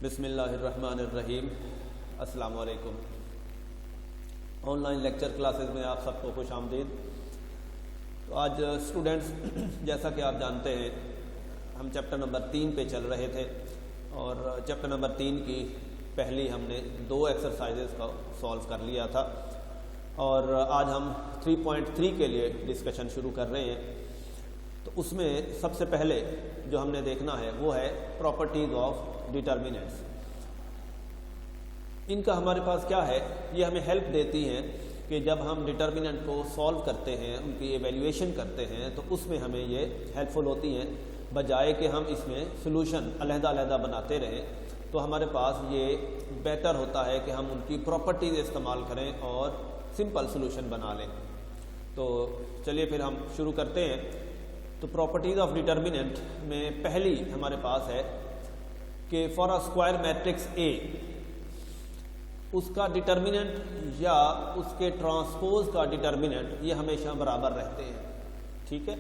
बिस्मिल्लाहिर्रहमानिर्रहीम। अस्सलाम वालेकुम। ऑनलाइन लेक्चर क्लासेस में आप सबको खुश आमदीद। तो आज स्टूडेंट्स, जैसा कि आप जानते हैं, हम चैप्टर नंबर 3 पे चल रहे थे और चैप्टर नंबर 3 की पहली हमने 2 एक्सरसाइजेस का सॉल्व कर लिया था और आज हम 3.3 के लिए डिस्कशन शुरू कर रहे हैं। तो उसमें सबसे पहले जो हमने देखना है वो है प्रॉपर्टीज ऑफ डिटर्मिनेंट्स। इनका हमारे पास क्या है, ये हमें हेल्प देती हैं कि जब हम डिटर्मिनेंट को सॉल्व करते हैं, उनकी एवेल्यूएशन करते हैं, तो उसमें हमें ये हेल्पफुल होती हैं। बजाय कि हम इसमें सोल्यूशन अलहदा बनाते रहें, तो हमारे पास ये बेटर होता है कि हम उनकी प्रॉपर्टीज इस्तेमाल करें और सिंपल सोल्यूशन बना लें। तो चलिए फिर हम शुरू करते हैं। तो प्रॉपर्टीज ऑफ डिटर्मिनेंट में पहली हमारे पास है कि फॉर अ स्क्वायर मैट्रिक्स ए, उसका डिटर्मिनेंट या उसके ट्रांसपोज का डिटर्मिनेंट ये हमेशा बराबर रहते हैं। ठीक है,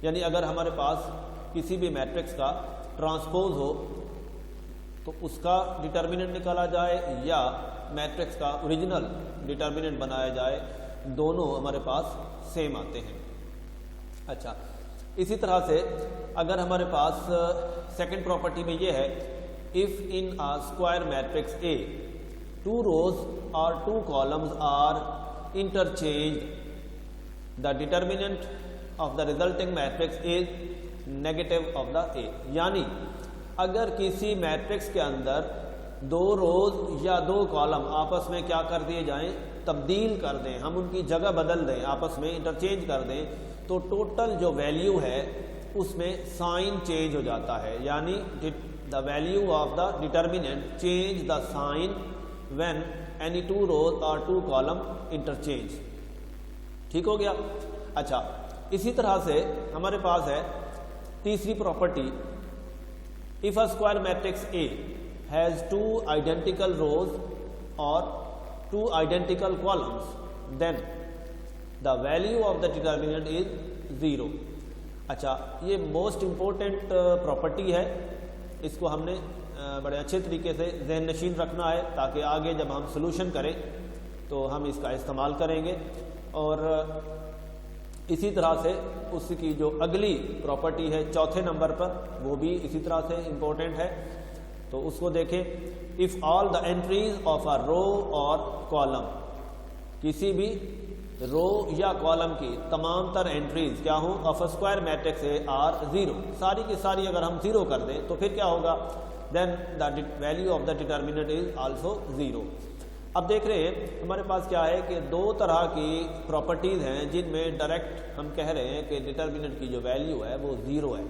यानी अगर हमारे पास किसी भी मैट्रिक्स का ट्रांसपोज हो तो उसका डिटर्मिनेंट निकाला जाए या मैट्रिक्स का ओरिजिनल डिटर्मिनेंट बनाया जाए, दोनों हमारे पास सेम आते हैं। अच्छा, इसी तरह से अगर हमारे पास सेकंड प्रॉपर्टी में ये है, if in a square matrix A 2 rows और 2 columns are interchanged, the determinant of the resulting matrix is negative of the A। यानी अगर किसी मैट्रिक्स के अंदर 2 रोज या 2 कॉलम आपस में क्या कर दिए जाएं, तब्दील कर दें, हम उनकी जगह बदल दें, आपस में इंटरचेंज कर दें, तो टोटल जो वैल्यू है उसमें साइन चेंज हो जाता है। यानी the value of the determinant change the sign when any 2 rows और 2 column इंटरचेंज। ठीक हो गया। अच्छा, इसी तरह से हमारे पास है तीसरी property, if a square matrix A has 2 identical rows और 2 identical columns, then the value of the determinant is 0। अच्छा, ये मोस्ट इंपॉर्टेंट प्रॉपर्टी है। इसको हमने बड़े अच्छे तरीके से ज़हन नशीन रखना है ताकि आगे जब हम सॉल्यूशन करें तो हम इसका इस्तेमाल करेंगे। और इसी तरह से उसकी जो अगली प्रॉपर्टी है चौथे नंबर पर, वो भी इसी तरह से इम्पोर्टेंट है। तो उसको देखें, if all the entries of a row और कॉलम, किसी भी रो या कॉलम की तमाम तर एंट्रीज क्या हो of a square matrix A R 0, सारी की सारी अगर हम 0 कर दें तो फिर क्या होगा, then the value of the determinant is also 0। अब देख रहे हैं हमारे पास क्या है कि 2 तरह की प्रॉपर्टीज हैं जिनमें डायरेक्ट हम कह रहे हैं कि डिटर्मिनेंट की जो वैल्यू है वो 0 है।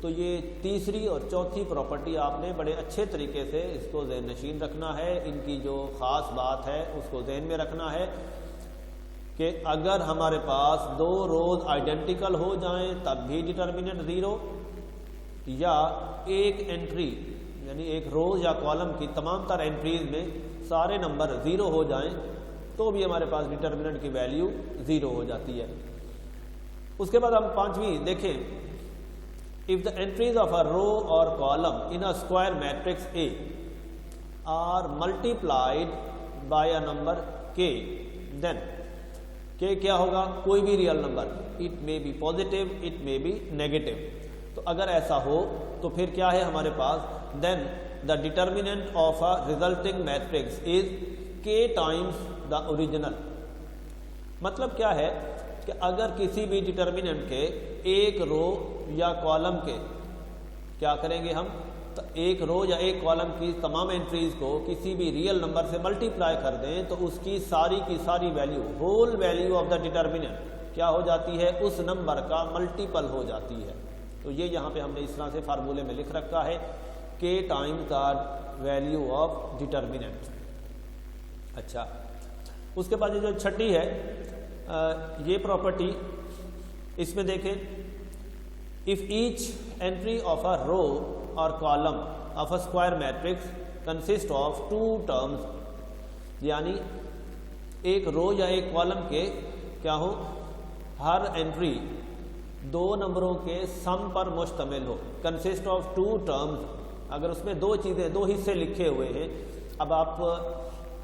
तो ये तीसरी और चौथी प्रॉपर्टी आपने बड़े अच्छे तरीके से इसको ज़हन नशीन रखना है। इनकी जो ख़ास बात है उसको ज़हन में रखना है कि अगर हमारे पास 2 रोज आइडेंटिकल हो जाएं तब भी डिटर्मिनेंट 0, या एक एंट्री यानी एक रोज या कॉलम की तमाम तर एंट्रीज में सारे नंबर 0 हो जाएं तो भी हमारे पास डिटर्मिनेंट की वैल्यू 0 हो जाती है। उसके बाद हम पांचवी देखें, if the entries of a row और column in a square matrix are multiplied by a number k, then के क्या होगा, कोई भी real number, it may be positive, it may be negative. तो अगर ऐसा हो तो फिर क्या है हमारे पास, then the determinant of a resulting matrix is k times the original. मतलब क्या है कि अगर किसी भी डिटर्मिनेंट के एक रो या कॉलम के क्या करेंगे हम, तो एक रो या एक कॉलम की तमाम एंट्रीज को किसी भी रियल नंबर से मल्टीप्लाई कर दें तो उसकी सारी की सारी value, whole value of the determinant क्या हो जाती है, उस नंबर का मल्टीपल हो जाती है। तो ये यहाँ पे हमने इस तरह से फार्मूले में लिख रखा है, k times the value of determinant. अच्छा, उसके बाद ये जो छठी है ये प्रॉपर्टी, इसमें देखें, if each entry of a row और column of a square matrix consist of 2 terms, यानी एक रो या एक कॉलम के क्या हो, हर एंट्री 2 नंबरों के सम पर मुश्तमिल हो, कंसिस्ट ऑफ 2 टर्म्स अगर उसमें दो चीज़ें, दो हिस्से लिखे हुए हैं, अब आप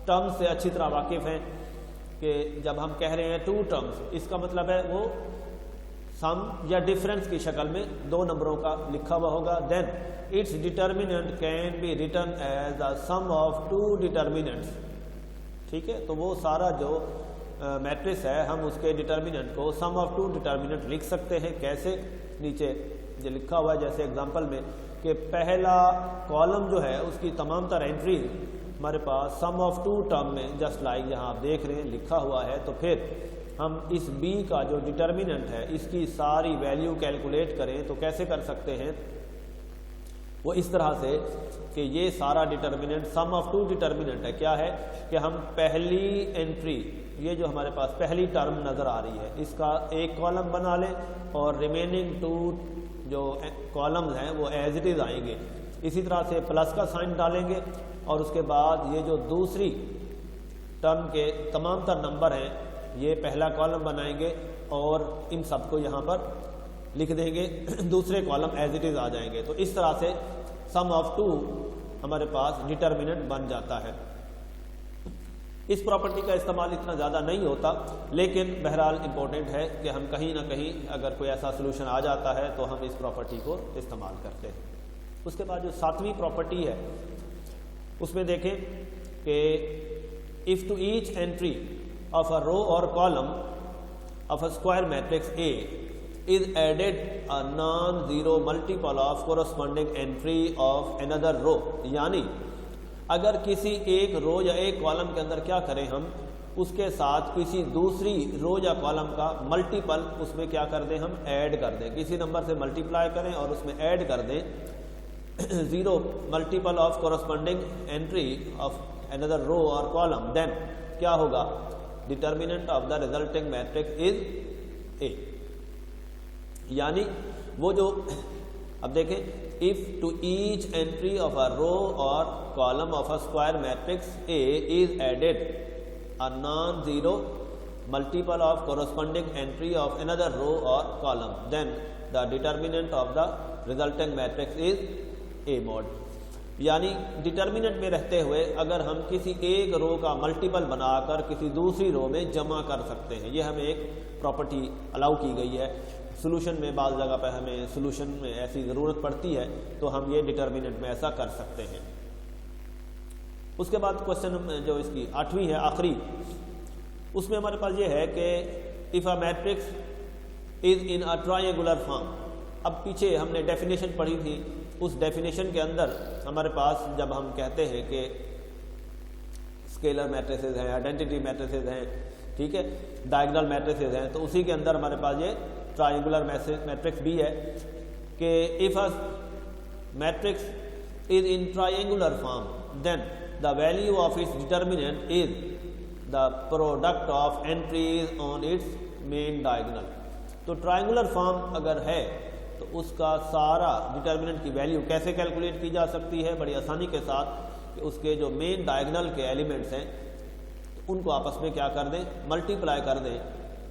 टर्म्स से अच्छी तरह वाकिफ़ हैं कि जब हम कह रहे हैं टू टर्म्स, इसका मतलब है वो सम या डिफरेंस की शक्ल में दो नंबरों का लिखा हुआ होगा। Then it's determinant can be written as the sum of two determinants. ठीक है, तो वो सारा जो मैट्रिक्स है हम उसके डिटर्मिनेंट को सम ऑफ टू डिटर्मिनेंट लिख सकते हैं। कैसे? नीचे जो लिखा हुआ है जैसे एग्जांपल में कि पहला कॉलम जो है उसकी तमाम तर एंट्री हमारे पास सम ऑफ टू टर्म में, जस्ट लाइक यहाँ आप देख रहे हैं लिखा हुआ है। तो फिर हम इस b का जो डिटर्मिनेंट है इसकी सारी वैल्यू कैलकुलेट करें तो कैसे कर सकते हैं? वो इस तरह से कि ये सारा determinant sum of two determinant है। क्या है कि हम पहली एंट्री, ये जो हमारे पास पहली टर्म नज़र आ रही है, इसका एक कॉलम बना लें और रिमेनिंग टू जो कॉलम्स हैं वो एज इट इज़ आएंगे। इसी तरह से प्लस का साइन डालेंगे और उसके बाद ये जो दूसरी टर्म के तमाम तर नंबर हैं ये पहला कॉलम बनाएंगे और इन सबको यहाँ पर लिख देंगे, दूसरे कॉलम एज इट इज़ आ जाएंगे। तो इस तरह से सम ऑफ टू हमारे पास डिटर्मिनेंट बन जाता है। इस प्रॉपर्टी का इस्तेमाल इतना ज़्यादा नहीं होता, लेकिन बहरहाल इम्पोर्टेंट है कि हम कहीं ना कहीं अगर कोई ऐसा सोल्यूशन आ जाता है तो हम इस प्रॉपर्टी को इस्तेमाल करते हैं। उसके बाद जो सातवीं प्रॉपर्टी है उसमें देखें कि if two each entry of a row or column of a square matrix A is added a non-zero multiple of corresponding entry of another row, यानी अगर किसी एक रो या एक कॉलम के अंदर क्या करें हम, उसके साथ किसी दूसरी रो या कॉलम का मल्टीपल उसमें क्या कर दें, हम ऐड कर दें, किसी नंबर से मल्टीप्लाई करें और उसमें ऐड कर दें zero multiple of corresponding entry of another row or column, then क्या होगा? Determinant of the resulting matrix is A. यानी वो जो अब देखें, if to each entry of a row और column of a square matrix A is added a non zero multiple of corresponding entry of another row और column, then the determinant of the resulting matrix is A mod. यानी डिटर्मिनेंट में रहते हुए अगर हम किसी एक रो का मल्टीपल बनाकर किसी दूसरी रो में जमा कर सकते हैं, ये हमें एक प्रॉपर्टी अलाउ की गई है। सोल्यूशन में बाज़ जगह पर हमें सोल्यूशन में ऐसी ज़रूरत पड़ती है तो हम ये डिटर्मिनेंट में ऐसा कर सकते हैं। उसके बाद क्वेश्चन जो इसकी आठवीं है आखिरी, उसमें हमारे पास ये है कि if a matrix is in a triangular form. अब पीछे हमने डेफिनेशन पढ़ी थी, उस डेफिनेशन के अंदर हमारे पास जब हम कहते हैं कि स्केलर मैट्रिसेस हैं, आइडेंटिटी मैट्रिसेस हैं, ठीक है, डायगोनल मैट्रिसेस हैं, तो उसी के अंदर हमारे पास ये ट्रायंगुलर मैट्रिक्स भी है कि if a matrix is in triangular form then the value of its determinant is the product of entries on its main diagonal. तो ट्रायंगुलर फॉर्म अगर है तो उसका सारा डिटर्मिनेंट की वैल्यू कैसे कैलकुलेट की जा सकती है? बड़ी आसानी के साथ कि उसके जो मेन डायगोनल के एलिमेंट्स हैं तो उनको आपस में क्या कर दें, मल्टीप्लाई कर दें,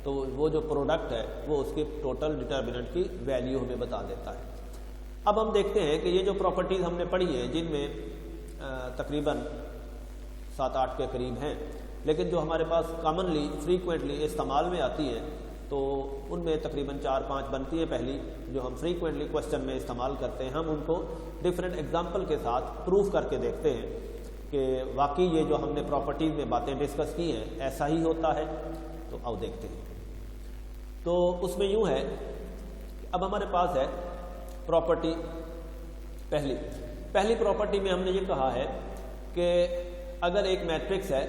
तो वो जो प्रोडक्ट है वो उसके टोटल डिटर्मिनेंट की वैल्यू हमें बता देता है। अब हम देखते हैं कि ये जो प्रॉपर्टीज़ हमने पढ़ी है जिनमें तकरीबन 7-8 के करीब हैं, लेकिन जो हमारे पास कॉमनली फ्रीक्वेंटली इस्तेमाल में आती हैं तो उनमें तकरीबन 4-5 बनती है। पहली जो हम फ्रीक्वेंटली क्वेश्चन में इस्तेमाल करते हैं, हम उनको डिफरेंट एग्जांपल के साथ प्रूफ करके देखते हैं कि वाकई ये जो हमने प्रॉपर्टीज़ में बातें डिस्कस की हैं ऐसा ही होता है। तो अब देखते हैं। तो उसमें यूँ है, अब हमारे पास है प्रॉपर्टी पहली प्रॉपर्टी में हमने ये कहा है कि अगर एक मैट्रिक्स है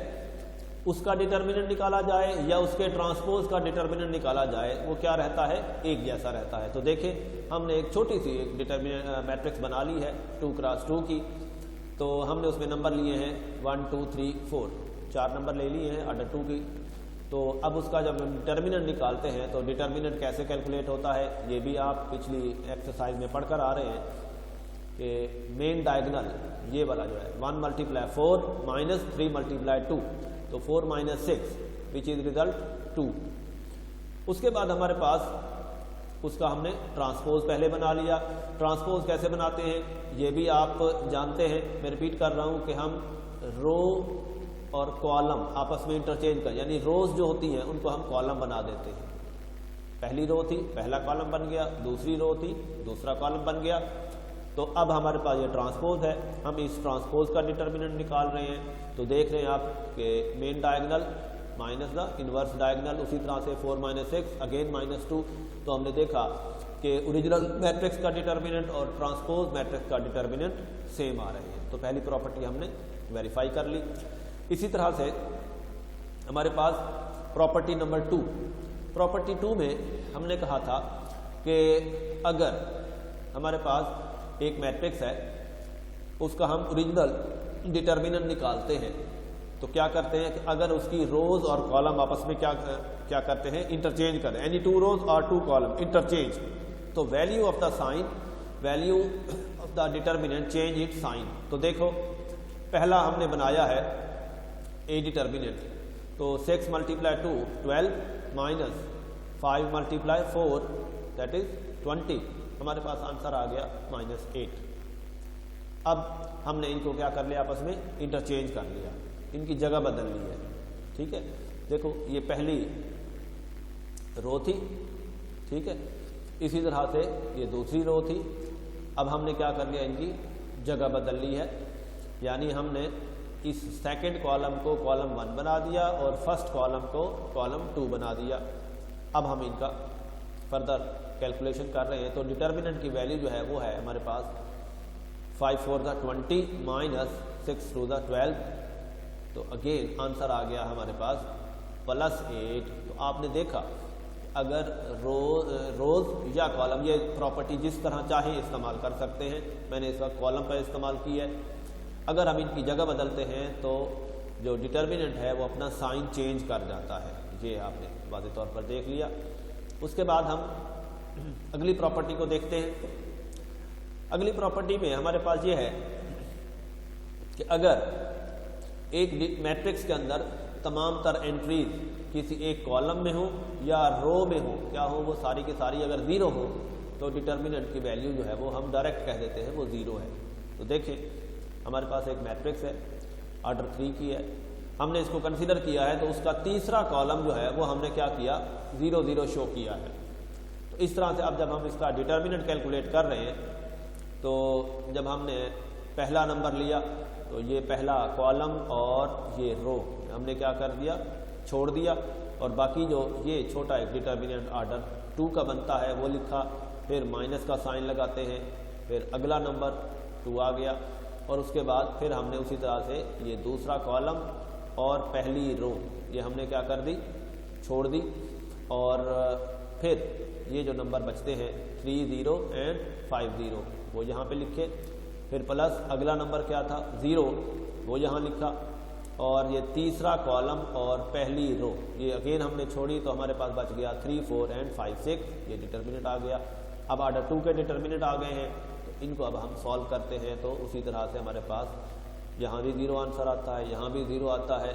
उसका डिटर्मिनेंट निकाला जाए या उसके ट्रांसपोज का डिटर्मिनेंट निकाला जाए, वो क्या रहता है, एक जैसा रहता है। तो देखें हमने एक छोटी सी एक डिटर्मिनेंट मैट्रिक्स बना ली है 2x2 की, तो हमने उसमें नंबर लिए हैं 1 2 3 4, 4 नंबर ले लिए हैं ऑर्डर 2 की। तो अब उसका जब हम डिटर्मिनेंट निकालते हैं तो डिटर्मिनेंट कैसे कैलकुलेट होता है ये भी आप पिछली एक्सरसाइज में पढ़कर आ रहे हैं कि मेन डायगोनल ये वाला जो है 1 × 4 - 3 × 2, तो 4 - 6 विच इज रिजल्ट 2। उसके बाद हमारे पास उसका हमने ट्रांसपोज पहले बना लिया। ट्रांसपोज कैसे बनाते हैं ये भी आप जानते हैं, मैं रिपीट कर रहा हूँ कि हम रो और कॉलम आपस में इंटरचेंज कर, यानी रोज जो होती हैं उनको हम कॉलम बना देते हैं। पहली रो थी, पहला कॉलम बन गया, दूसरी रो थी, दूसरा कॉलम बन गया। तो अब हमारे पास ये ट्रांसपोज है, हम इस ट्रांसपोज का डिटर्मिनेंट निकाल रहे हैं। तो देख रहे हैं आप कि main diagonal minus the inverse diagonal, उसी तरह से 4 - 6 अगेन -2। तो हमने देखा कि ओरिजिनल मैट्रिक्स का डिटर्मिनेंट और ट्रांसपोज मैट्रिक्स का डिटर्मिनेंट सेम आ रहे हैं। तो पहली प्रॉपर्टी हमने वेरीफाई कर ली। इसी तरह से हमारे पास प्रॉपर्टी नंबर 2, प्रॉपर्टी 2 में हमने कहा था कि अगर हमारे पास एक मैट्रिक्स है उसका हम ओरिजिनल डिटर्मिनेंट निकालते हैं तो क्या करते हैं कि अगर उसकी रोज और कॉलम आपस में क्या करते हैं, इंटरचेंज करते हैं, एनी 2 रोज और 2 कॉलम इंटरचेंज। तो value of the sign, value of the determinant change it sign. तो देखो पहला हमने बनाया है ए डिटर्मिनेंट, तो 6 × 2 12 माइनस 5 × 4 दैट इज 20, हमारे पास आंसर आ गया -8। अब हमने इनको क्या कर लिया, आपस में इंटरचेंज कर लिया, इनकी जगह बदल ली है। ठीक है, देखो ये पहली रो थी, ठीक है, इसी तरह से ये दूसरी रो थी। अब हमने क्या कर लिया, इनकी जगह बदल ली है, यानी हमने इस सेकंड कॉलम को कॉलम 1 बना दिया और फर्स्ट कॉलम को कॉलम 2 बना दिया। अब हम इनका फर्दर कैलकुलेशन कर रहे हैं। तो डिटर्मिनेंट की वैल्यू जो है वो है हमारे पास 5 × 4 = 20 माइनस 6 × 2 = 12। तो अगेन आंसर आ गया हमारे पास +8। तो आपने देखा अगर रोज या कॉलम, ये प्रॉपर्टी जिस तरह चाहे इस्तेमाल कर सकते हैं, मैंने इस वक्त कॉलम पर इस्तेमाल की है। अगर हम इनकी जगह बदलते हैं तो जो डिटर्मिनेंट है वो अपना साइन चेंज कर जाता है, ये आपने वाज़ेह तौर पर देख लिया। उसके बाद हम अगली प्रॉपर्टी को देखते हैं। अगली प्रॉपर्टी में हमारे पास ये है कि अगर एक मैट्रिक्स के अंदर तमाम तर एंट्रीज किसी एक कॉलम में हो या रो में हो, क्या हो, वो सारी की सारी अगर 0 हो तो डिटर्मिनेंट की वैल्यू जो है वो हम डायरेक्ट कह देते हैं वो 0 है। तो देखें हमारे पास एक मैट्रिक्स है, ऑर्डर 3 की है, हमने इसको कंसीडर किया है, तो उसका तीसरा कॉलम जो है वो हमने क्या किया, 0 0 शो किया है। तो इस तरह से अब जब हम इसका डिटर्मिनेंट कैलकुलेट कर रहे हैं तो जब हमने पहला नंबर लिया तो ये पहला कॉलम और ये रो हमने क्या कर दिया, छोड़ दिया, और बाकी जो ये छोटा एक डिटर्मिनेंट ऑर्डर 2 का बनता है वो लिखा, फिर माइनस का साइन लगाते हैं, फिर अगला नंबर 2 आ गया, और उसके बाद फिर हमने उसी तरह से ये दूसरा कॉलम और पहली रो ये हमने क्या कर दी, छोड़ दी, और फिर ये जो नंबर बचते हैं 3 0 और 5 0 वो यहाँ पे लिखे, फिर प्लस अगला नंबर क्या था 0 वो यहाँ लिखा, और ये तीसरा कॉलम और पहली रो ये अगेन हमने छोड़ी, तो हमारे पास बच गया 3 4 और 5 6, ये डिटर्मिनेंट आ गया। अब ऑर्डर 2 के डिटर्मिनेंट आ गए हैं, तो इनको अब हम सॉल्व करते हैं। तो उसी तरह से हमारे पास यहाँ भी 0 आंसर आता है, यहाँ भी 0 आता है,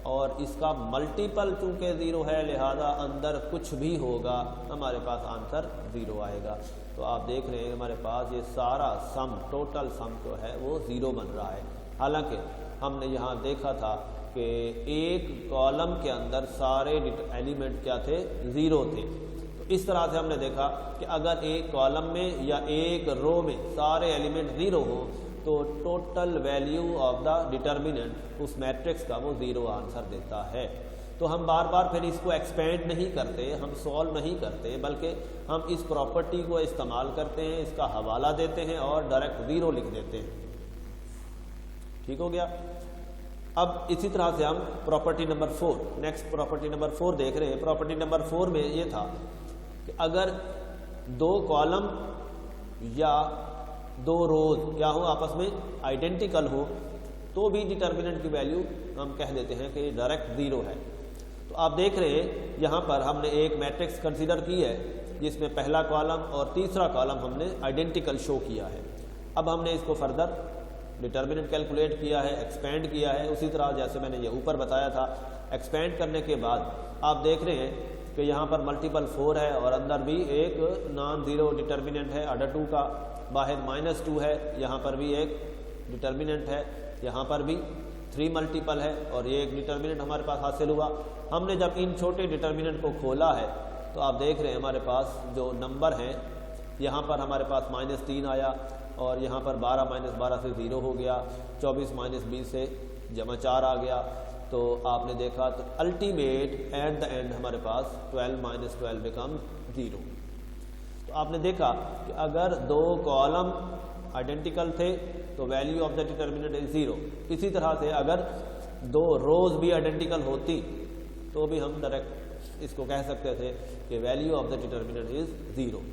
और इसका मल्टीपल चूँकि 0 है लिहाजा अंदर कुछ भी होगा हमारे पास आंसर 0 आएगा। तो आप देख रहे हैं हमारे पास ये सारा सम, टोटल सम जो है वो 0 बन रहा है। हालांकि हमने यहाँ देखा था कि एक कॉलम के अंदर सारे एलिमेंट क्या थे, 0 थे। तो इस तरह से हमने देखा कि अगर एक कॉलम में या एक रो में सारे एलिमेंट 0 हो तो total value of the determinant उस मैट्रिक्स का वो 0 आंसर देता है। तो हम बार बार फिर इसको एक्सपेंड नहीं करते, हम सॉल्व नहीं करते, बल्कि हम इस प्रॉपर्टी को इस्तेमाल करते हैं, इसका हवाला देते हैं और डायरेक्ट 0 लिख देते हैं। ठीक हो गया। अब इसी तरह से हम property number 4, next property number 4 देख रहे हैं। प्रॉपर्टी नंबर 4 में ये था कि अगर 2 कॉलम या 2 रोज क्या हो आपस में आइडेंटिकल हो तो भी डिटर्मिनेंट की वैल्यू हम कह देते हैं कि डायरेक्ट 0 है। तो आप देख रहे हैं यहाँ पर हमने एक मैट्रिक्स कंसीडर की है जिसमें पहला कॉलम और तीसरा कॉलम हमने आइडेंटिकल शो किया है। अब हमने इसको फर्दर डिटर्मिनेंट कैलकुलेट किया है, एक्सपेंड किया है, उसी तरह जैसे मैंने ये ऊपर बताया था। एक्सपेंड करने के बाद आप देख रहे हैं कि यहाँ पर मल्टीपल 4 है और अंदर भी एक नॉन ज़ीरो डिटर्मिनेंट है ऑर्डर 2 का, बाहर -2 है, यहाँ पर भी एक डिटर्मिनेंट है, यहाँ पर भी 3 मल्टीपल है और ये एक डिटर्मिनेंट हमारे पास हासिल हुआ। हमने जब इन छोटे डिटर्मिनेंट को खोला है तो आप देख रहे हैं हमारे पास जो नंबर हैं, यहाँ पर हमारे पास -3 आया और यहाँ पर 12 -12 से 0 हो गया, 24 -20 से +4 आ गया। तो आपने देखा तो अल्टीमेट एट द एंड हमारे पास 12 - 12 बिकम 0। तो आपने देखा कि अगर 2 कॉलम आइडेंटिकल थे तो value of the determinant is 0। इसी तरह से अगर 2 रोज भी आइडेंटिकल होती तो भी हम डायरेक्ट इसको कह सकते थे कि value of the determinant is 0।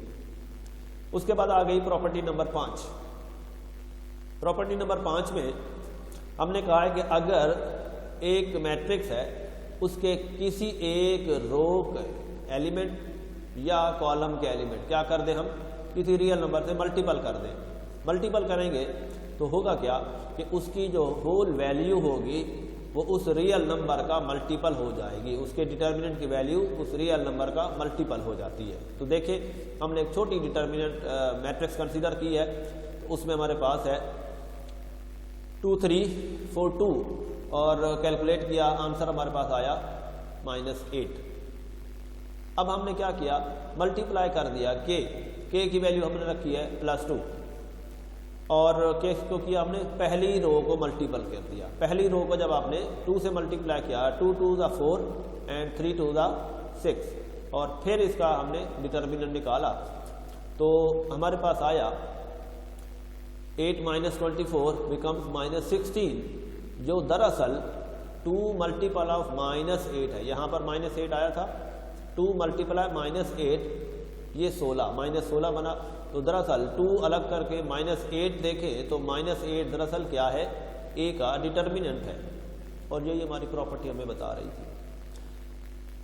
उसके बाद आ गई प्रॉपर्टी नंबर 5। प्रॉपर्टी नंबर 5 में हमने कहा है कि अगर एक मैट्रिक्स है उसके किसी एक रो के एलिमेंट या कॉलम के एलिमेंट क्या कर दें, हम किसी रियल नंबर से मल्टीपल कर दें। मल्टीपल करेंगे तो होगा क्या कि उसकी जो होल वैल्यू होगी वो उस रियल नंबर का मल्टीपल हो जाएगी, उसके डिटर्मिनेंट की वैल्यू उस रियल नंबर का मल्टीपल हो जाती है। तो देखिए हमने एक छोटी डिटर्मिनेंट मैट्रिक्स कंसीडर की है, तो उसमें हमारे पास है 2 3 4 2 और कैलकुलेट किया, आंसर हमारे पास आया -8। अब हमने क्या किया, मल्टीप्लाई कर दिया के की वैल्यू हमने रखी है +2 और के को किया हमने पहली रो को मल्टीपल कर दिया। पहली रो को जब आपने 2 से मल्टीप्लाई किया, 2 2 = 4 एंड 3 2 = 6 और फिर इसका हमने डिटर्मिनेंट निकाला तो हमारे पास आया 8 - 24 बिकम्स -16, जो दरअसल 2 मल्टीपल ऑफ -8 है। यहाँ पर -8 आया था, 2 मल्टीप्लाई -8 ये 16 -16 बना। तो दरअसल 2 अलग करके -8 देखें तो -8 दरअसल क्या है, ए का डिटर्मिनेंट है और यही हमारी प्रॉपर्टी हमें बता रही थी।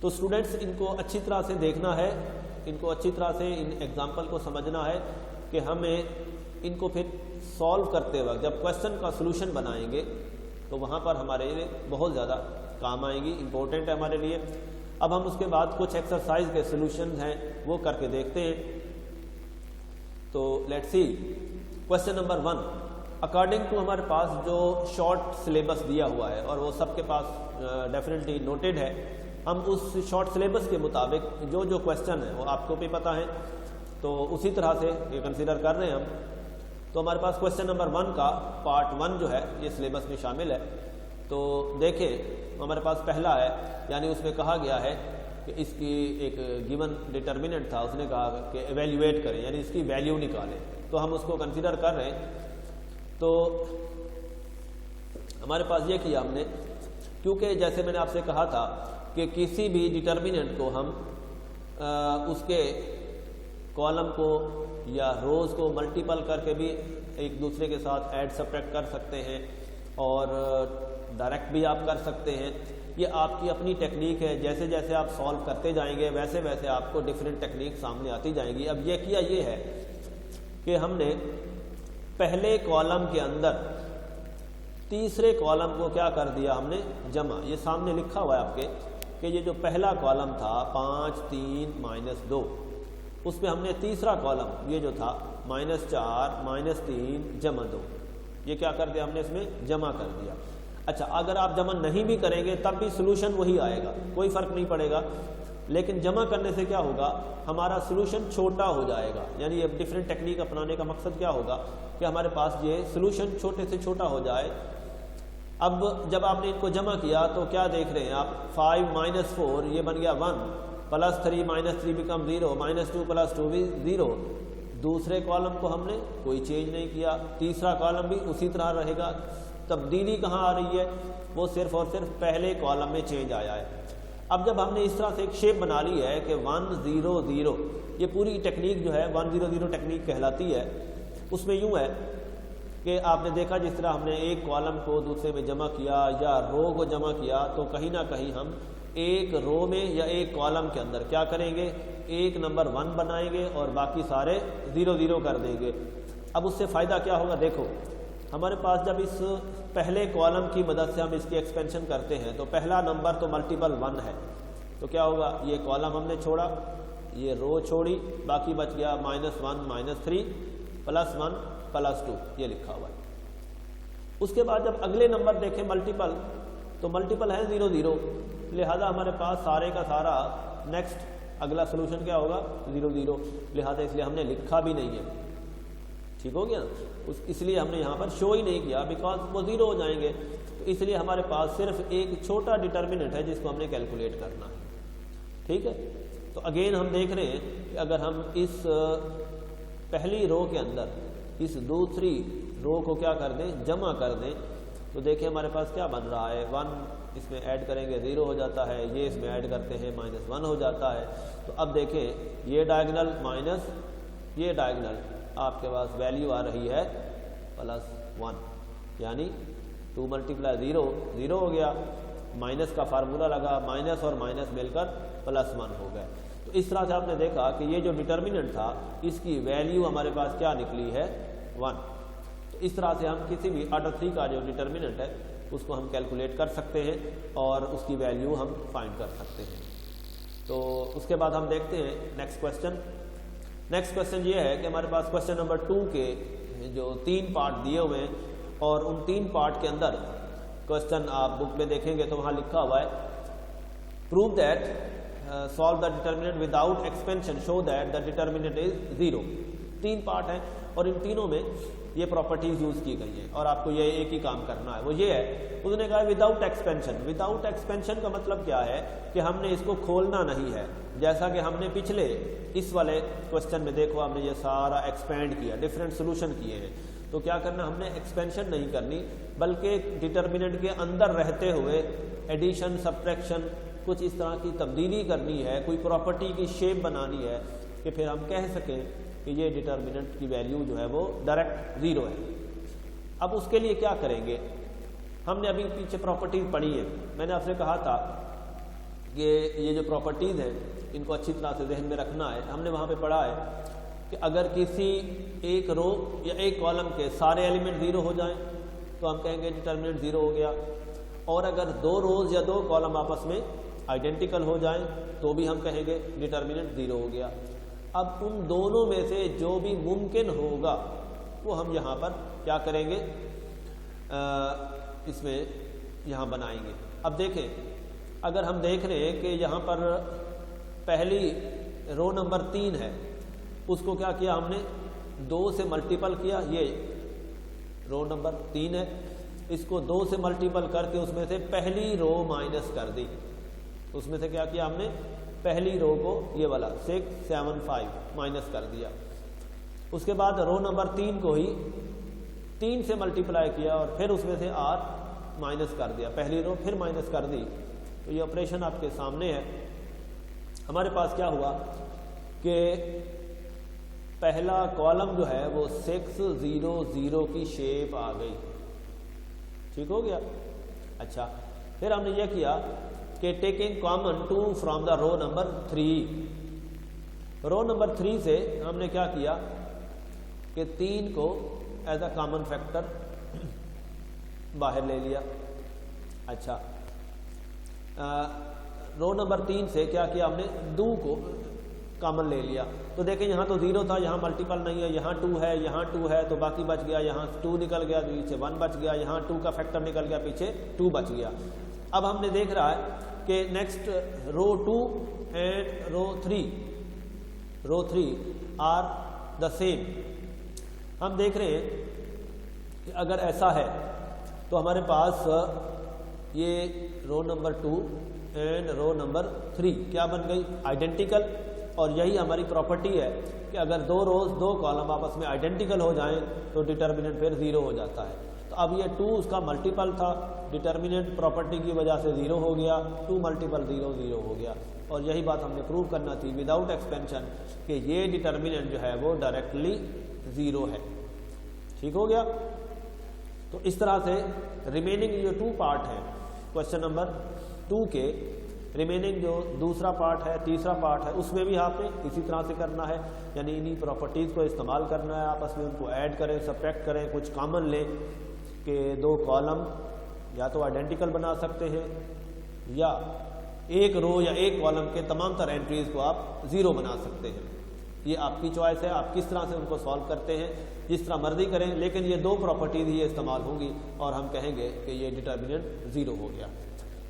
तो स्टूडेंट्स इनको अच्छी तरह से देखना है, इनको अच्छी तरह से इन एग्जाम्पल को समझना है कि हमें इनको फिर सॉल्व करते वक्त जब क्वेश्चन का सलूशन बनाएंगे तो वहाँ पर हमारे लिए बहुत ज़्यादा काम आएंगी, इम्पोर्टेंट है हमारे लिए। अब हम उसके बाद कुछ एक्सरसाइज के सलूशन हैं वो करके देखते हैं। तो let's see question number 1। According to हमारे पास जो शॉर्ट सिलेबस दिया हुआ है और वो सबके पास डेफिनेटली नोटेड है, हम उस शॉर्ट सिलेबस के मुताबिक जो जो क्वेश्चन है वो आपको भी पता है तो उसी तरह से ये कंसीडर कर रहे हैं हम। तो हमारे पास क्वेश्चन नंबर 1 का पार्ट 1 जो है ये सिलेबस में शामिल है। तो देखें हमारे पास पहला है, यानी उसमें कहा गया है कि इसकी एक गिवन डिटर्मिनेंट था, उसने कहा कि एवेल्युएट करें यानी इसकी वैल्यू निकालें। तो हम उसको कंसीडर कर रहे हैं। तो हमारे पास ये किया हमने, क्योंकि जैसे मैंने आपसे कहा था कि किसी भी डिटर्मिनेंट को हम उसके कॉलम को या रोज को मल्टीपल करके भी एक दूसरे के साथ ऐड सब्ट्रैक्ट कर सकते हैं और डायरेक्ट भी आप कर सकते हैं। ये आपकी अपनी टेक्निक है, जैसे जैसे आप सॉल्व करते जाएंगे वैसे वैसे आपको डिफरेंट टेक्निक सामने आती जाएंगी। अब ये किया ये है कि हमने पहले कॉलम के अंदर तीसरे कॉलम को क्या कर दिया, हमने जमा। ये सामने लिखा हुआ है आपके कि ये जो पहला कॉलम था 5 3 -2, उसमें हमने तीसरा कॉलम ये जो था -4 -3 + 2, ये क्या कर दिया हमने इसमें जमा कर दिया। अच्छा, अगर आप जमा नहीं भी करेंगे तब भी सोल्यूशन वही आएगा, कोई फर्क नहीं पड़ेगा। लेकिन जमा करने से क्या होगा, हमारा सोल्यूशन छोटा हो जाएगा। यानी अब डिफरेंट टेक्निक अपनाने का मकसद क्या होगा कि हमारे पास ये सोल्यूशन छोटे से छोटा हो जाए। अब जब आपने इनको जमा किया तो क्या देख रहे हैं आप, 5 - 4 ये बन गया 1, +3 -3 बिकम 0, -2 + 2 भी 0। दूसरे कॉलम को हमने कोई चेंज नहीं किया, तीसरा कॉलम भी उसी तरह रहेगा। तब्दीली कहाँ आ रही है, वो सिर्फ और सिर्फ पहले कॉलम में चेंज आया है। अब जब हमने इस तरह से एक शेप बना ली है कि 1 0 0, ये पूरी टेक्निक जो है 1 0 0 टेक्निक कहलाती है। उसमें यूँ है कि आपने देखा जिस तरह हमने एक कॉलम को दूसरे में जमा किया या रो को जमा किया, तो कहीं ना कहीं हम एक रो में या एक कॉलम के अंदर क्या करेंगे, एक नंबर 1 बनाएंगे और बाकी सारे 0 0 कर देंगे। अब उससे फ़ायदा क्या होगा, देखो हमारे पास जब इस पहले कॉलम की मदद से हम इसकी एक्सपेंशन करते हैं तो पहला नंबर तो मल्टीपल 1 है, तो क्या होगा, ये कॉलम हमने छोड़ा, ये रो छोड़ी, बाकी बच गया -1 -3 +1 +2, ये लिखा हुआ है। उसके बाद जब अगले नंबर देखें मल्टीपल, तो मल्टीपल है 0 0, लिहाजा हमारे पास सारे का सारा नेक्स्ट अगला सोल्यूशन क्या होगा 0 0, लिहाजा इसलिए हमने लिखा भी नहीं है। ठीक हो गया, इसलिए हमने यहाँ पर शो ही नहीं किया, बिकॉज वो 0 हो जाएंगे। तो इसलिए हमारे पास सिर्फ एक छोटा डिटर्मिनेंट है जिसको हमने कैलकुलेट करना है। ठीक है, तो अगेन हम देख रहे हैं कि अगर हम इस पहली रो के अंदर इस दूसरी रो को क्या कर दें, जमा कर दें, तो देखिए हमारे पास क्या बन रहा है, 1 इसमें ऐड करेंगे 0 हो जाता है, ये इसमें ऐड करते हैं -1 हो जाता है। तो अब देखें ये डायगोनल माइनस ये डायगोनल, आपके पास वैल्यू आ रही है +1, यानी 2 × 0 0 हो गया, माइनस का फार्मूला लगा, माइनस और माइनस मिलकर +1 हो गए। तो इस तरह से आपने देखा कि ये जो डिटर्मिनेंट था इसकी वैल्यू हमारे पास क्या निकली है 1। तो इस तरह से हम किसी भी ऑर्डर 3 का जो डिटर्मिनेंट है उसको हम कैलकुलेट कर सकते हैं और उसकी वैल्यू हम फाइंड कर सकते हैं। तो उसके बाद हम देखते हैं नेक्स्ट क्वेश्चन। नेक्स्ट क्वेश्चन ये है कि हमारे पास क्वेश्चन नंबर 2 के जो 3 पार्ट दिए हुए हैं और उन 3 पार्ट के अंदर क्वेश्चन आप बुक में देखेंगे तो वहाँ लिखा हुआ है prove that solve the determinant without expansion show that the determinant is 0। 3 part हैं और इन तीनों में ये प्रॉपर्टीज यूज की गई हैं और आपको ये एक ही काम करना है, वो ये है, उसने कहा विदाउट एक्सपेंशन। विदाउट एक्सपेंशन का मतलब क्या है कि हमने इसको खोलना नहीं है, जैसा कि हमने पिछले इस वाले क्वेश्चन में देखो हमने ये सारा एक्सपेंड किया, डिफरेंट सोल्यूशन किए हैं। तो क्या करना, हमने एक्सपेंशन नहीं करनी बल्कि डिटर्मिनेंट के अंदर रहते हुए एडिशन सब्ट्रैक्शन कुछ इस तरह की तब्दीली करनी है, कोई प्रॉपर्टी की शेप बनानी है कि फिर हम कह सकें कि ये डिटर्मिनेंट की वैल्यू जो है वो डायरेक्ट 0 है। अब उसके लिए क्या करेंगे, हमने अभी पीछे प्रॉपर्टीज पढ़ी है, मैंने आपसे कहा था कि ये जो प्रॉपर्टीज हैं इनको अच्छी तरह से जहन में रखना है। हमने वहाँ पे पढ़ा है कि अगर किसी एक रो या एक कॉलम के सारे एलिमेंट 0 हो जाएं तो हम कहेंगे डिटर्मिनेंट 0 हो गया, और अगर 2 रोज या 2 कॉलम आपस में आइडेंटिकल हो जाएं तो भी हम कहेंगे डिटर्मिनेंट 0 हो गया। अब उन दोनों में से जो भी मुमकिन होगा वो हम यहाँ पर क्या करेंगे, इसमें यहाँ बनाएंगे। अब देखें, अगर हम देख रहे हैं कि यहाँ पर पहली रो नंबर 3 है, उसको क्या किया हमने 2 से मल्टीपल किया, ये रो नंबर 3 है, इसको 2 से मल्टीपल करके उसमें से पहली रो माइनस कर दी। उसमें से क्या किया हमने, पहली रो को ये वाला 6 7 5 माइनस कर दिया। उसके बाद रो नंबर 3 को ही 3 से मल्टीप्लाई किया और फिर उसमें से r माइनस कर दिया, पहली रो फिर माइनस कर दी। तो ये ऑपरेशन आपके सामने है। हमारे पास क्या हुआ कि पहला कॉलम जो है वो 6 0 0 की शेप आ गई। ठीक हो गया। अच्छा, फिर हमने ये किया कि taking common 2 from the row number 3। Row number 3 से हमने क्या किया कि 3 को एज अ कॉमन फैक्टर बाहर ले लिया। अच्छा, रो नंबर 3 से क्या किया हमने, 2 को कॉमन ले लिया। तो देखें यहाँ तो 0 था, यहाँ मल्टीपल नहीं है, यहाँ 2 है, यहाँ 2 है, तो बाकी बच गया, यहाँ 2 निकल गया, पीछे 1 बच गया, यहाँ 2 का फैक्टर निकल गया, पीछे 2 बच गया। अब हमने देख रहा है कि next row 2 and row 3 are the same. हम देख रहे हैं कि अगर ऐसा है तो हमारे पास ये row number 2 and row number 3 क्या बन गई, आइडेंटिकल। और यही हमारी प्रॉपर्टी है कि अगर 2 रोज 2 कॉलम आपस में आइडेंटिकल हो जाएं तो डिटर्मिनेंट फिर 0 हो जाता है। तो अब ये 2 उसका मल्टीपल था, डिटर्मिनेंट प्रॉपर्टी की वजह से 0 हो गया, 2 मल्टीपल 0 0 हो गया। और यही बात हमने प्रूव करना थी विदाउट एक्सपेंशन कि ये डिटर्मिनेंट जो है वो डायरेक्टली 0 है। ठीक हो गया। तो इस तरह से रिमेनिंग जो 2 पार्ट है क्वेश्चन नंबर 2 के, रिमेनिंग जो दूसरा पार्ट है, तीसरा पार्ट है, उसमें भी आपने इसी तरह से करना है, यानी इन्हीं प्रॉपर्टीज़ को इस्तेमाल करना है, आपस में उनको ऐड करें, सब्ट्रैक्ट करें, कुछ कॉमन लें कि 2 कॉलम या तो आइडेंटिकल बना सकते हैं या एक रो या एक कॉलम के तमाम तरह एंट्रीज को आप 0 बना सकते हैं। ये आपकी चॉइस है, आप किस तरह से उनको सॉल्व करते हैं, जिस तरह मर्जी करें, लेकिन ये 2 प्रॉपर्टीज ही इस्तेमाल होंगी और हम कहेंगे कि ये डिटर्मिनेंट 0 हो गया।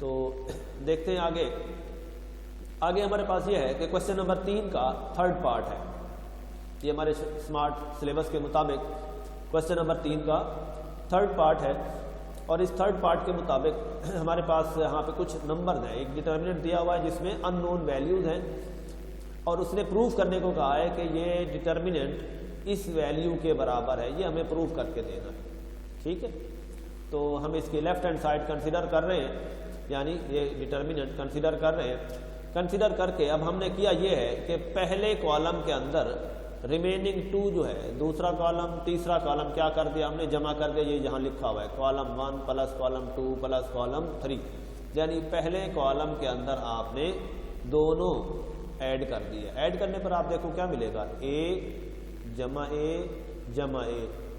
तो देखते हैं आगे हमारे पास ये है कि क्वेश्चन नंबर 3 का थर्ड पार्ट है। ये हमारे स्मार्ट सिलेबस के मुताबिक क्वेश्चन नंबर 3 का थर्ड पार्ट है और इस थर्ड पार्ट के मुताबिक हमारे पास यहाँ पे कुछ नंबर हैं, एक डिटर्मिनेंट दिया हुआ है जिसमें अननोन वैल्यूज़ हैं और उसने प्रूव करने को कहा है कि ये डिटर्मिनेंट इस वैल्यू के बराबर है, ये हमें प्रूव करके देना है। ठीक है, तो हम इसकी लेफ्ट हैंड साइड कंसिडर कर रहे हैं, यानी ये डिटर्मिनेंट कंसिडर कर रहे हैं। कंसिडर करके अब हमने किया ये है कि पहले कॉलम के अंदर रिमेनिंग 2 जो है, दूसरा कॉलम तीसरा कॉलम क्या कर दिया हमने, जमा कर दिया। ये यहाँ लिखा हुआ है column 1 plus column 2 plus column 3, यानी पहले कॉलम के अंदर आपने दोनों ऐड कर दिए। ऐड करने पर आप देखो क्या मिलेगा, a जमा a,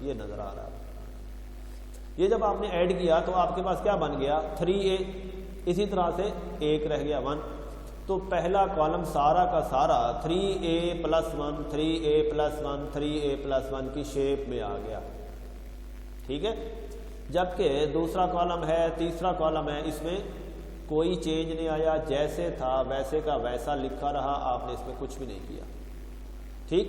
ये नजर आ रहा है। ये जब आपने ऐड किया तो आपके पास क्या बन गया, 3a। इसी तरह से एक रह गया 1, तो पहला कॉलम सारा का सारा 3a plus 1 3a plus 1 3a plus 1 की शेप में आ गया। ठीक है, जबकि दूसरा कॉलम है, तीसरा कॉलम है, इसमें कोई चेंज नहीं आया, जैसे था वैसे का वैसा लिखा रहा, आपने इसमें कुछ भी नहीं किया। ठीक,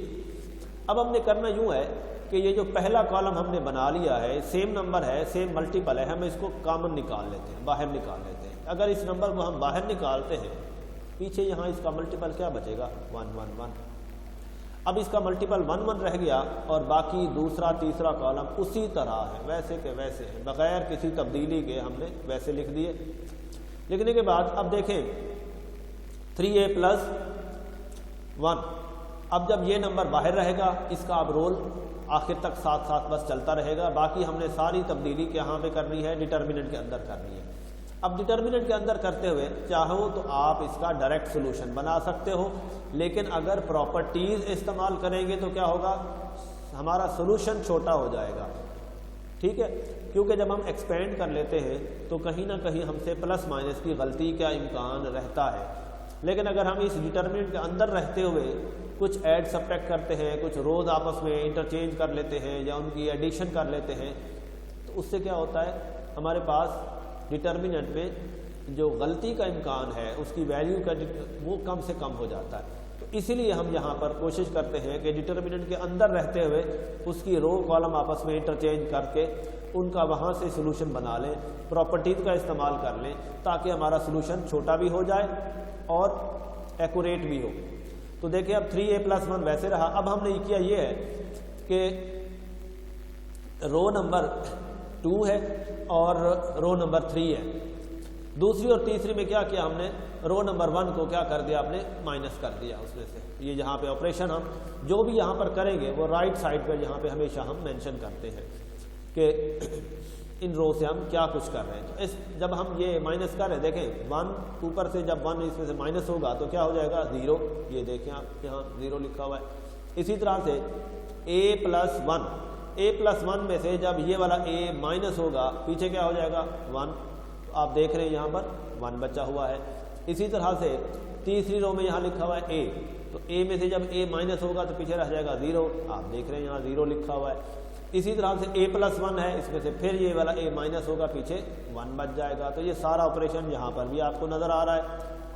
अब हमने करना यूं है कि ये जो पहला कॉलम हमने बना लिया है, सेम नंबर है, सेम मल्टीपल है, हम इसको कॉमन निकाल लेते हैं, बाहर निकाल लेते हैं। अगर इस नंबर को हम बाहर निकालते हैं, पीछे यहाँ इसका मल्टीपल क्या बचेगा, 1 1 1। अब इसका मल्टीपल 1 1 रह गया और बाकी दूसरा तीसरा कॉलम उसी तरह है, वैसे के वैसे है, बगैर किसी तब्दीली के हमने वैसे लिख दिए। लिखने के बाद अब देखें 3a प्लस 1, अब जब ये नंबर बाहर रहेगा, इसका अब रोल आखिर तक साथ साथ बस चलता रहेगा। बाकी हमने सारी तब्दीली यहाँ पे करनी है, डिटर्मिनेंट के अंदर करनी है। अब डिटर्मिनेंट के अंदर करते हुए चाहो तो आप इसका डायरेक्ट सोल्यूशन बना सकते हो, लेकिन अगर प्रॉपर्टीज इस्तेमाल करेंगे तो क्या होगा, हमारा सोल्यूशन छोटा हो जाएगा। ठीक है, क्योंकि जब हम एक्सपेंड कर लेते हैं तो कहीं ना कहीं हमसे प्लस माइनस की गलती का इम्कान रहता है। लेकिन अगर हम इस डिटर्मिनेंट के अंदर रहते हुए कुछ ऐड सब्ट्रैक्ट करते हैं, कुछ रोज आपस में इंटरचेंज कर लेते हैं या उनकी एडिशन कर लेते हैं, तो उससे क्या होता है, हमारे पास डिटर्मिनेंट में जो गलती का इम्कान है उसकी वैल्यू का वो कम से कम हो जाता है। तो इसीलिए हम यहाँ पर कोशिश करते हैं कि डिटर्मिनेंट के अंदर रहते हुए उसकी रो कॉलम आपस में इंटरचेंज करके उनका वहाँ से सोल्यूशन बना लें, प्रॉपर्टीज का इस्तेमाल कर लें, ताकि हमारा सोल्यूशन छोटा भी हो जाए और एक्यूरेट भी हो। तो देखिए अब 3a प्लस 1 वैसे रहा। अब हमने किया ये है कि रो नंबर 2 है और रो नंबर 3 है। दूसरी और तीसरी में क्या किया हमने, रो नंबर 1 को क्या कर दिया, आपने माइनस कर दिया उसमें से। ये जहाँ पे ऑपरेशन हम जो भी यहाँ पर करेंगे वो राइट साइड पर यहाँ पे हमेशा हम मेंशन करते हैं कि इन रो से हम क्या कुछ कर रहे हैं। तो इस जब हम ये माइनस कर रहे हैं, देखें 1 ऊपर से जब 1 इसमें से माइनस होगा तो क्या हो जाएगा, 0। ये देखें आप यहाँ 0 लिखा हुआ है। इसी तरह से a प्लस 1 में से जब ये वाला a माइनस होगा, पीछे क्या हो जाएगा, 1। तो आप देख रहे हैं यहाँ पर 1 बचा हुआ है। इसी तरह से तीसरी रो में यहाँ लिखा हुआ है a, तो a में से जब a माइनस होगा तो पीछे रह जाएगा 0। आप देख रहे हैं यहाँ 0 लिखा हुआ है। इसी तरह से a प्लस 1 है, इसमें से फिर ये वाला a माइनस होगा, पीछे 1 बच जाएगा। तो ये सारा ऑपरेशन यहाँ पर भी आपको नज़र आ रहा है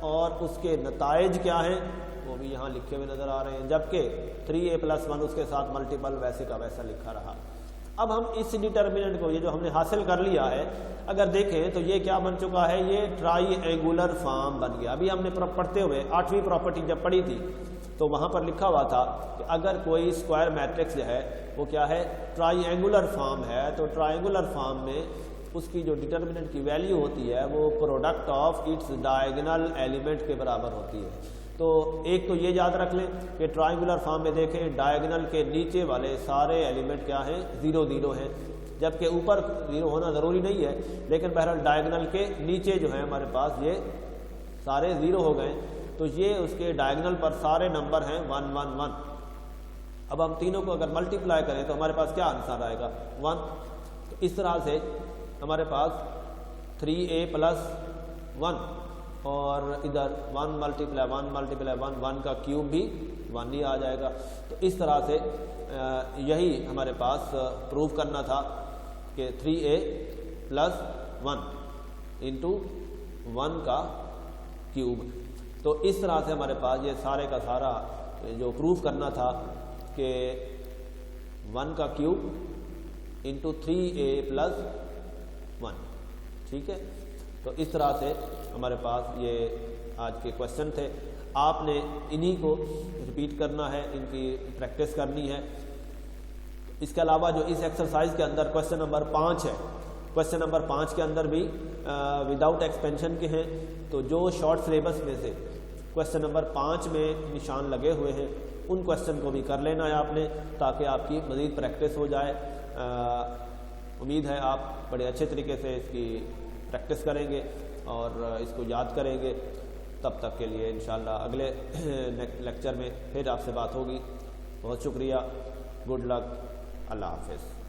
और उसके नताइज क्या हैं वो भी यहाँ लिखे हुए नज़र आ रहे हैं, जबकि 3a प्लस 1 उसके साथ मल्टीपल वैसे का वैसा लिखा रहा। अब हम इस डिटर्मिनेंट को, ये जो हमने हासिल कर लिया है, अगर देखें तो ये क्या बन चुका है, ये ट्राईएंगुलर फॉर्म बन गया। अभी हमने पढ़ते हुए 8वीं प्रॉपर्टी जब पढ़ी थी तो वहाँ पर लिखा हुआ था कि अगर कोई स्क्वायर मैट्रिक्स जो है वो क्या है, ट्राईएंगुलर फॉर्म है, तो ट्राईएंगुलर फॉर्म में उसकी जो डिटर्मिनेंट की वैल्यू होती है वो product of its diagonal element के बराबर होती है। तो एक तो ये याद रख लें कि ट्रायंगुलर फॉर्म में देखें डायगोनल के नीचे वाले सारे एलिमेंट क्या हैं, 0 0 हैं, जबकि ऊपर 0 होना ज़रूरी नहीं है, लेकिन बहरहाल डायगोनल के नीचे जो है हमारे पास ये सारे 0 हो गए। तो ये उसके डायगोनल पर सारे नंबर हैं 1 1 1। अब हम तीनों को अगर मल्टीप्लाई करें तो हमारे पास क्या आंसर आएगा, 1। तो इस तरह से हमारे पास 3a प्लस 1 और इधर 1 मल्टीप्लाई 1 मल्टीप्लाई 1, 1 का क्यूब भी 1 ही आ जाएगा। तो इस तरह से यही हमारे पास प्रूव करना था कि 3a + 1 इंटू 1 का क्यूब। तो इस तरह से हमारे पास ये सारे का सारा जो प्रूव करना था कि 1 का क्यूब इंटू 3a + 1, ठीक है। तो इस तरह से हमारे पास ये आज के क्वेश्चन थे। आपने इन्हीं को रिपीट करना है, इनकी प्रैक्टिस करनी है। इसके अलावा जो इस एक्सरसाइज के अंदर क्वेश्चन नंबर 5 है, क्वेश्चन नंबर 5 के अंदर भी विदाउट एक्सपेंशन के हैं। तो जो शॉर्ट सिलेबस में से क्वेश्चन नंबर 5 में निशान लगे हुए हैं उन क्वेश्चन को भी कर लेना है आपने, ताकि आपकी मज़ीद प्रैक्टिस हो जाए। उम्मीद है आप बड़े अच्छे तरीके से इसकी प्रैक्टिस करेंगे और इसको याद करेंगे। तब तक के लिए इंशाल्लाह अगले लेक्चर में फिर आपसे बात होगी। बहुत शुक्रिया, गुड लक, अल्लाह हाफ़िज़।